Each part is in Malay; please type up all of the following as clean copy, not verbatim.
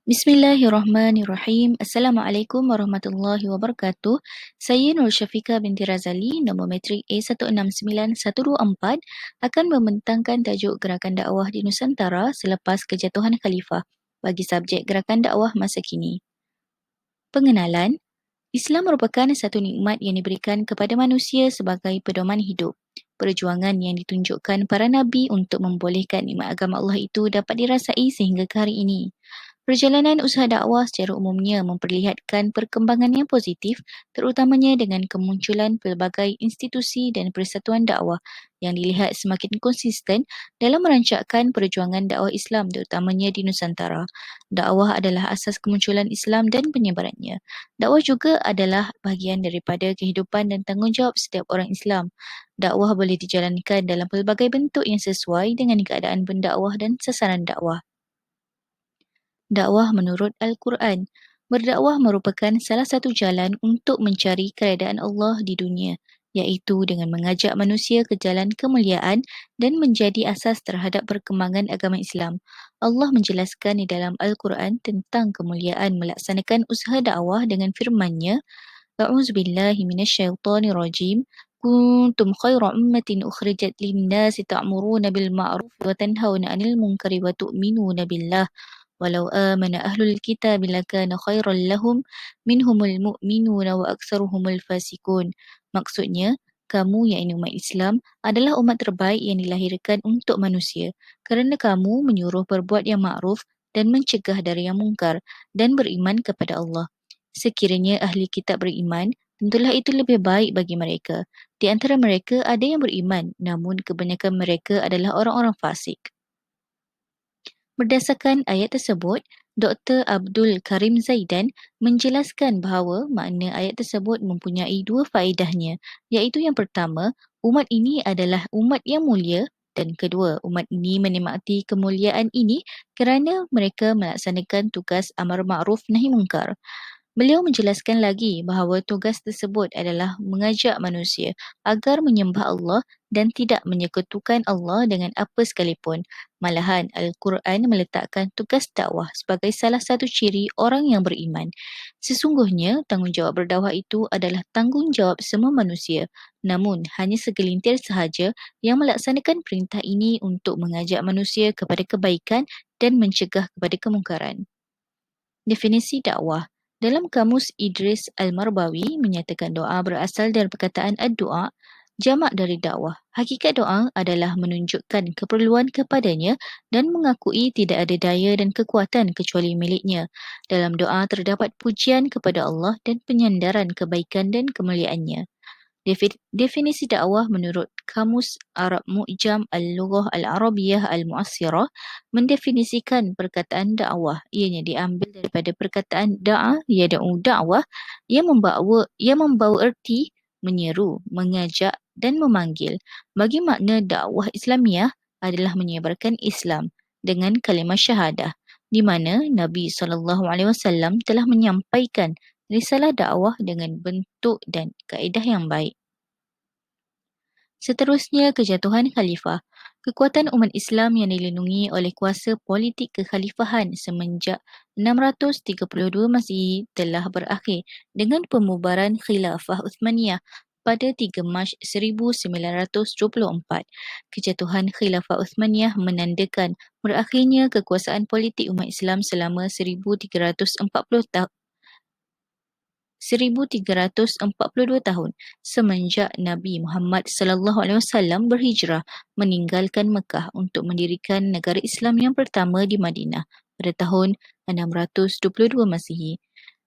Bismillahirrahmanirrahim. Assalamualaikum warahmatullahi wabarakatuh. Saya Nur Syafika binti Razali, nombor matrik A169124 akan membentangkan tajuk Gerakan Dakwah di Nusantara selepas kejatuhan Khalifah bagi subjek Gerakan Dakwah masa kini. Pengenalan, Islam merupakan satu nikmat yang diberikan kepada manusia sebagai pedoman hidup. Perjuangan yang ditunjukkan para nabi untuk membolehkan nikmat agama Allah itu dapat dirasai sehingga ke hari ini. Perjalanan usaha dakwah secara umumnya memperlihatkan perkembangan yang positif, terutamanya dengan kemunculan pelbagai institusi dan persatuan dakwah yang dilihat semakin konsisten dalam merancangkan perjuangan dakwah Islam terutamanya di Nusantara. Dakwah adalah asas kemunculan Islam dan penyebarannya. Dakwah juga adalah bahagian daripada kehidupan dan tanggungjawab setiap orang Islam. Dakwah boleh dijalankan dalam pelbagai bentuk yang sesuai dengan keadaan pendakwah dan sasaran dakwah. Dakwah menurut Al-Quran. Berdakwah merupakan salah satu jalan untuk mencari keredaan Allah di dunia, iaitu dengan mengajak manusia ke jalan kemuliaan dan menjadi asas terhadap perkembangan agama Islam. Allah menjelaskan di dalam Al-Quran tentang kemuliaan melaksanakan usaha dakwah dengan firman-Nya, A'udzubillahi minasyaitonirrajim. Kuntum khaira ummatin ukhrijat lin-nasi ta'muruna bil ma'ruf wa tanhauna 'anil munkari wa tu'minuna billah. Walau amana ahlul kitab lakana khairan lahum minhumul mu'minuna wa aktsaruhumul fasikun. Maksudnya, kamu yakni umat Islam adalah umat terbaik yang dilahirkan untuk manusia kerana kamu menyuruh berbuat yang makruf dan mencegah dari yang mungkar dan beriman kepada Allah. Sekiranya ahli kitab beriman, tentulah itu lebih baik bagi mereka. Di antara mereka ada yang beriman, namun kebanyakan mereka adalah orang-orang fasik. Berdasarkan ayat tersebut, Dr. Abdul Karim Zaidan menjelaskan bahawa makna ayat tersebut mempunyai dua faedahnya, iaitu yang pertama, umat ini adalah umat yang mulia dan kedua, umat ini menikmati kemuliaan ini kerana mereka melaksanakan tugas amar ma'ruf nahi mungkar. Beliau menjelaskan lagi bahawa tugas tersebut adalah mengajak manusia agar menyembah Allah dan tidak menyekutukan Allah dengan apa sekalipun. Malahan, Al-Quran meletakkan tugas dakwah sebagai salah satu ciri orang yang beriman. Sesungguhnya, tanggungjawab berdakwah itu adalah tanggungjawab semua manusia. Namun, hanya segelintir sahaja yang melaksanakan perintah ini untuk mengajak manusia kepada kebaikan dan mencegah kepada kemungkaran. Definisi dakwah. Dalam kamus Idris Al-Marbawi menyatakan doa berasal dari perkataan ad-du'a, jamak dari dakwah. Hakikat doa adalah menunjukkan keperluan kepadanya dan mengakui tidak ada daya dan kekuatan kecuali miliknya. Dalam doa terdapat pujian kepada Allah dan penyandaran kebaikan dan kemuliaannya. Definisi dakwah menurut Kamus Arab Mu'jam Al-Lughah Al-Arabiyah Al-Mu'assirah mendefinisikan perkataan dakwah. Ianya diambil daripada perkataan da'a, yada'u dakwah yang membawa erti menyeru, mengajak dan memanggil. Bagi makna dakwah Islamiah adalah menyebarkan Islam dengan kalimah syahadah, di mana Nabi SAW telah menyampaikan risalah dakwah dengan bentuk dan kaedah yang baik. Seterusnya, kejatuhan khalifah. Kekuatan umat Islam yang dilindungi oleh kuasa politik kekhalifahan semenjak 632 Masihi telah berakhir dengan pembubaran Khilafah Uthmaniyah pada 3 Mac 1924. Kejatuhan Khilafah Uthmaniyah menandakan berakhirnya kekuasaan politik umat Islam selama 1342 tahun semenjak Nabi Muhammad SAW berhijrah meninggalkan Mekah untuk mendirikan negara Islam yang pertama di Madinah pada tahun 622 Masihi.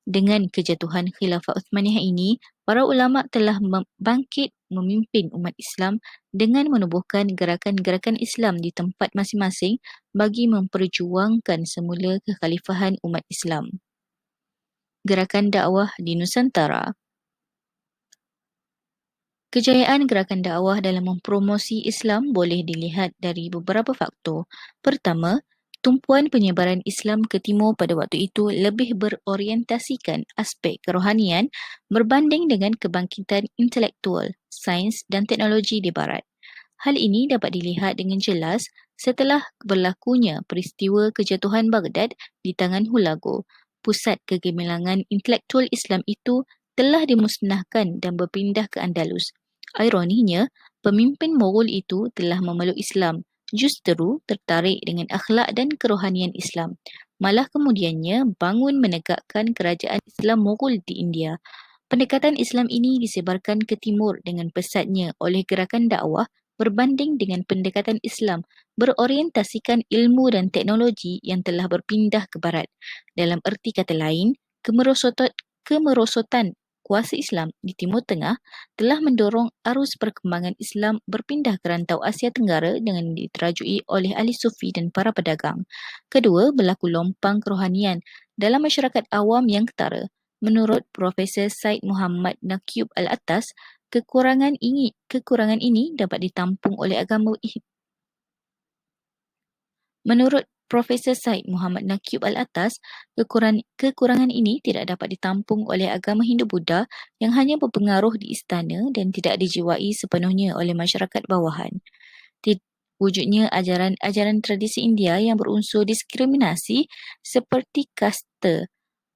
Dengan kejatuhan Khilafah Uthmaniyah ini, para ulama telah bangkit memimpin umat Islam dengan menubuhkan gerakan-gerakan Islam di tempat masing-masing bagi memperjuangkan semula kekhalifahan umat Islam. Gerakan dakwah di Nusantara. Kejayaan gerakan dakwah dalam mempromosi Islam boleh dilihat dari beberapa faktor. Pertama, tumpuan penyebaran Islam ke timur pada waktu itu lebih berorientasikan aspek kerohanian berbanding dengan kebangkitan intelektual, sains dan teknologi di barat. Hal ini dapat dilihat dengan jelas setelah berlakunya peristiwa kejatuhan Baghdad di tangan Hulagu. Pusat kegemilangan intelektual Islam itu telah dimusnahkan dan berpindah ke Andalus. Ironinya, pemimpin Mughal itu telah memeluk Islam, justru tertarik dengan akhlak dan kerohanian Islam. Malah kemudiannya bangun menegakkan kerajaan Islam Mughal di India. Pendekatan Islam ini disebarkan ke timur dengan pesatnya oleh gerakan dakwah berbanding dengan pendekatan Islam berorientasikan ilmu dan teknologi yang telah berpindah ke barat. Dalam erti kata lain, kemerosotan kuasa Islam di Timur Tengah telah mendorong arus perkembangan Islam berpindah ke rantau Asia Tenggara dengan diterajui oleh ahli sufi dan para pedagang. Kedua, berlaku lompang kerohanian dalam masyarakat awam yang ketara. Menurut Profesor Said Muhammad Naqib Al-Attas, kekurangan ini dapat ditampung oleh agama Menurut Profesor Said Muhammad Naqib Al-Attas, kekurangan ini tidak dapat ditampung oleh agama Hindu-Buddha yang hanya berpengaruh di istana dan tidak dijiwai sepenuhnya oleh masyarakat bawahan. Wujudnya ajaran-ajaran tradisi India yang berunsur diskriminasi seperti kasta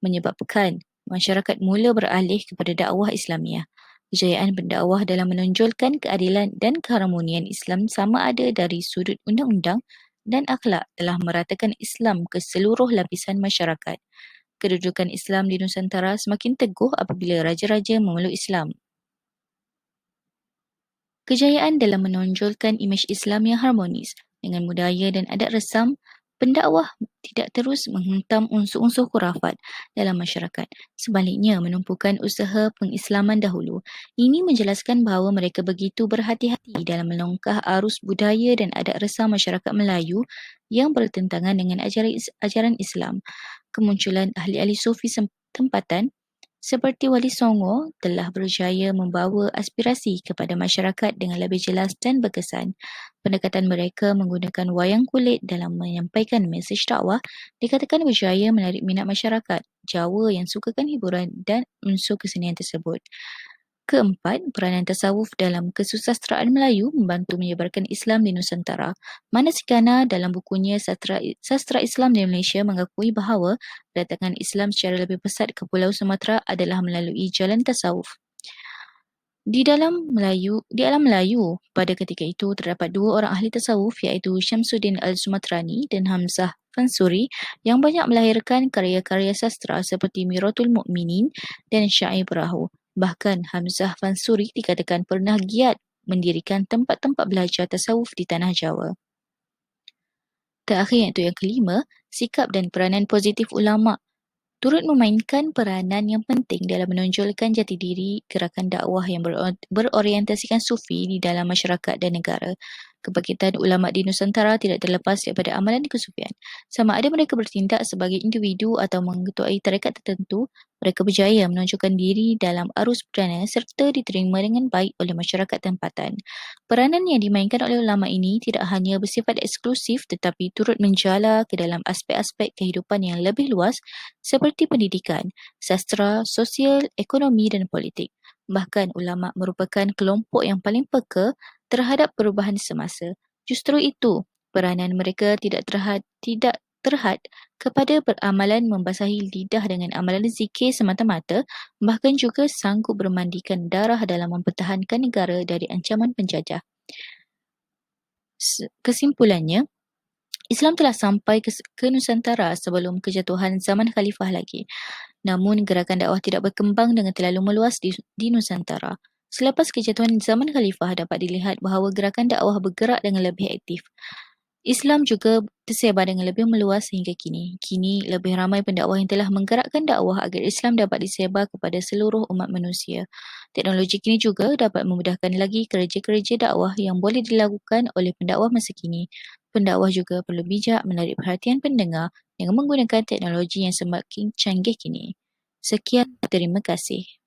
menyebabkan masyarakat mula beralih kepada dakwah Islamiah. Kejayaan pendakwah dalam menonjolkan keadilan dan keharmonian Islam sama ada dari sudut undang-undang dan akhlak telah meratakan Islam ke seluruh lapisan masyarakat. Kedudukan Islam di Nusantara semakin teguh apabila raja-raja memeluk Islam. Kejayaan dalam menonjolkan imej Islam yang harmonis dengan budaya dan adat resam, pendakwah tidak terus menghentam unsur-unsur khurafat dalam masyarakat. Sebaliknya, menumpukan usaha pengislaman dahulu. Ini menjelaskan bahawa mereka begitu berhati-hati dalam melongkah arus budaya dan adat resam masyarakat Melayu yang bertentangan dengan ajaran Islam. Kemunculan ahli-ahli sufi tempatan seperti Wali Songo telah berjaya membawa aspirasi kepada masyarakat dengan lebih jelas dan berkesan. Pendekatan mereka menggunakan wayang kulit dalam menyampaikan mesej dakwah dikatakan berjaya menarik minat masyarakat Jawa yang sukakan hiburan dan unsur kesenian tersebut. Keempat, peranan tasawuf dalam kesusasteraan Melayu membantu menyebarkan Islam di Nusantara. Manasikana dalam bukunya Sastra Islam di Malaysia mengakui bahawa kedatangan Islam secara lebih pesat ke Pulau Sumatera adalah melalui jalan tasawuf. Di alam Melayu, pada ketika itu terdapat dua orang ahli tasawuf iaitu Syamsuddin Al-Sumatrani dan Hamzah Fansuri yang banyak melahirkan karya-karya sastra seperti Miratul Mukminin dan Syair Perahu. Bahkan Hamzah Fansuri dikatakan pernah giat mendirikan tempat-tempat belajar tasawuf di tanah Jawa. Terakhir iaitu yang kelima, sikap dan peranan positif ulama' turut memainkan peranan yang penting dalam menonjolkan jati diri gerakan dakwah yang berorientasikan sufi di dalam masyarakat dan negara. Kebangkitan ulama' di Nusantara tidak terlepas daripada amalan kesufian. Sama ada mereka bertindak sebagai individu atau mengetuai tarekat tertentu, mereka berjaya menonjolkan diri dalam arus perdana serta diterima dengan baik oleh masyarakat tempatan. Peranan yang dimainkan oleh ulama' ini tidak hanya bersifat eksklusif tetapi turut menjala ke dalam aspek-aspek kehidupan yang lebih luas seperti pendidikan, sastra, sosial, ekonomi dan politik. Bahkan ulama' merupakan kelompok yang paling peka terhadap perubahan semasa. Justru itu, peranan mereka tidak terhad kepada peramalan membasahi lidah dengan amalan zikir semata-mata, bahkan juga sanggup bermandikan darah dalam mempertahankan negara dari ancaman penjajah. Kesimpulannya, Islam telah sampai ke Nusantara sebelum kejatuhan zaman khalifah lagi. Namun, gerakan dakwah tidak berkembang dengan terlalu meluas di Nusantara. Selepas kejatuhan zaman khalifah dapat dilihat bahawa gerakan dakwah bergerak dengan lebih aktif. Islam juga tersebar dengan lebih meluas sehingga kini. Kini, lebih ramai pendakwah yang telah menggerakkan dakwah agar Islam dapat disebar kepada seluruh umat manusia. Teknologi kini juga dapat memudahkan lagi kerja-kerja dakwah yang boleh dilakukan oleh pendakwah masa kini. Pendakwah juga perlu bijak menarik perhatian pendengar dengan menggunakan teknologi yang semakin canggih kini. Sekian, terima kasih.